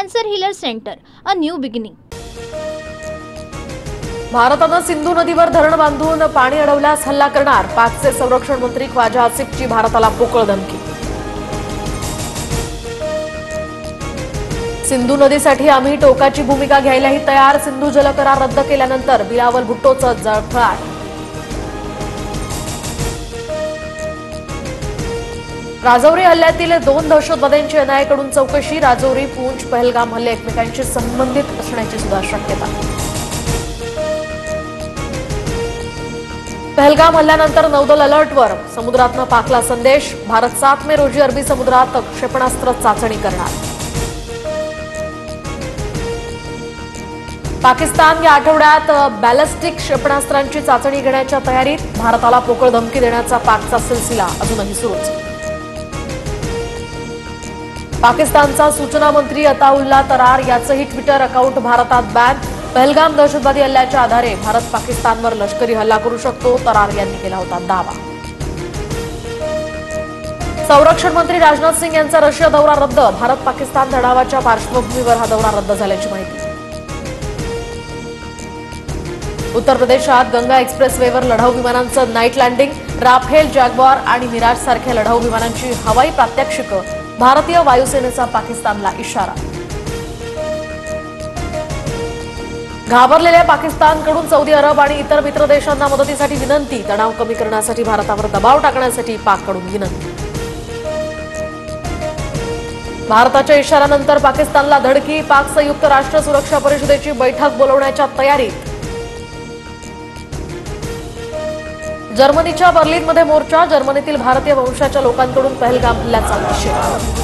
Cancer healer centre, a new beginning. भारतानं सिंधू नदीवर धरण बांधून पाणी अडवल्यास हल्ला करणार. पाकचे संरक्षण मंत्री ख्वाजा आसिफची भारताला पोकळ धमकी. सिंधू नदीसाठी आम्ही टोकाची भूमिका घ्यायलाही तयार. सिंधू जल करार रद्द केल्यानंतर बिलावल भुट्टोचं जळफळाट. राजौरी हल्ल्यातील 2 दहशतवाद्यांची एनआयएकडून चौकशी. राजौरी, पूंछ, पहलगाम हल्ले एकमेकांशी संबंधित असण्याची सुद्धा शक्यता. पहलगाम हल्ल्यानंतर नौदल अलर्टवर. समुद्रातनं पाकला संदेश. भारत 7 मे रोजी अरबी समुद्रात क्षेपणास्त्र चाचणी करणार. पाकिस्तान या आठवड्यात बॅलिस्टिक क्षेपणास्त्रांची चाचणी घेण्याच्या तयारीत. भारताला पोकळ धमकी देण्याचा पाकचा सिलसिला अजूनही सुरूच. पाकिस्तानचा सूचना मंत्री अताउल्ला तरार याचंही ट्विटर अकाउंट भारतात बॅन. पहलगाम दहशतवादी हल्ल्याच्या आधारे भारत पाकिस्तानवर लष्करी हल्ला करू शकतो, तरार यांनी केला होता दावा. संरक्षण मंत्री राजनाथ सिंग यांचा रशिया दौरा रद्द. भारत पाकिस्तान तणावाच्या पार्श्वभूमीवर हा दौरा रद्द झाल्याची माहिती. उत्तर प्रदेशात गंगा एक्सप्रेसवेवर लढाऊ विमानांचं नाईट लँडिंग. राफेल, जॅग्वार आणि मिराज सारख्या लढाऊ विमानांची हवाई प्रात्यक्षिकं. भारतीय वायुसेनेचा पाकिस्तानला इशारा. घाबरलेल्या पाकिस्तानकडून सौदी अरब आणि इतर मित्र देशांना मदतीसाठी विनंती. तणाव कमी करण्यासाठी भारतावर दबाव टाकण्यासाठी पाककडून विनंती. भारताच्या इशाऱ्यानंतर पाकिस्तानला धडकी. पाक संयुक्त राष्ट्र सुरक्षा परिषदेची बैठक बोलवण्याच्या तयारीत. जर्मनीच्या बर्लिनमध्ये मोर्चा. जर्मनीतील भारतीय वंशाच्या लोकांकडून पहलगाम हल्ल्याचा निषेध.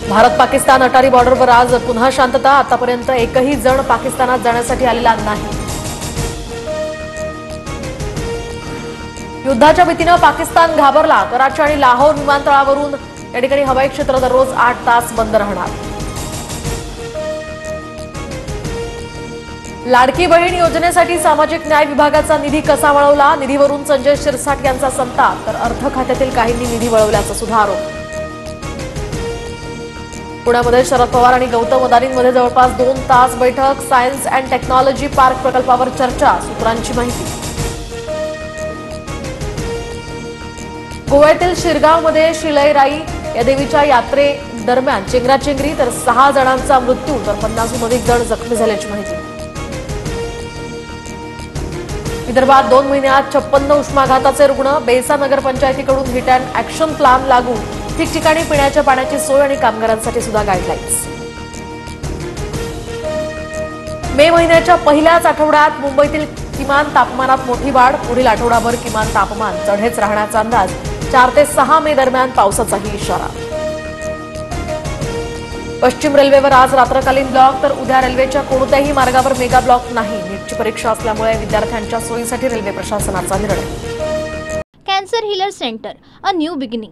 भारत पाकिस्तान अटारी बॉर्डरवर आज पुन्हा शांतता. आतापर्यंत एकही जण पाकिस्तानात जाण्यासाठी आलेला नाही. युद्धाच्या भीतीनं पाकिस्तान घाबरला. कराची आणि लाहोर विमानतळावरून या ठिकाणी हवाई क्षेत्र दररोज 8 तास बंद राहणार. लाडकी बहीण योजनेसाठी सामाजिक न्याय विभागाचा निधी कसा वळवला. निधीवरून संजय शिरसाट यांचा संताप, तर अर्थ खात्यातील काहींनी निधी वळवल्याचा सुद्धा आरोप. पुण्यामध्ये शरद पवार आणि गौतम अदानींमध्ये जवळपास 2 तास बैठक. सायन्स अँड टेक्नॉलॉजी पार्क प्रकल्पावर चर्चा. सूत्रांची माहिती. गोव्यातील शिरगावमध्ये शिलईराई या देवीच्या यात्रेदरम्यान चेंगराचेंगरी, तर 6 जणांचा मृत्यू तर 50हून अधिक जण जखमी झाल्याची माहिती. विदर्भात 2 महिन्यात 56 उष्माघाताचे रुग्ण. बेसा नगरपंचायतीकडून हिट अँड ऍक्शन प्लॅन लागू. ठिकठिकाणी पिण्याच्या पाण्याची सोय आणि कामगारांसाठी सुद्धा गाईडलाईन्स. मे महिन्याच्या पहिल्याच आठवड्यात मुंबईतील किमान तापमानात मोठी वाढ. पुढील आठवडाभर किमान तापमान चढेच राहण्याचा अंदाज. 4 ते 6 मे दरम्यान पावसाचाही इशारा. पश्चिम रेल्वेवर आज रात्रकालीन ब्लॉक, तर उद्या रेल्वेच्या कोणत्याही मार्गावर मेगा ब्लॉक नाही. नीटची परीक्षा असल्यामुळे विद्यार्थ्यांच्या सोयीसाठी रेल्वे प्रशासनाचा निर्णय. Cancer healer centre, a new beginning.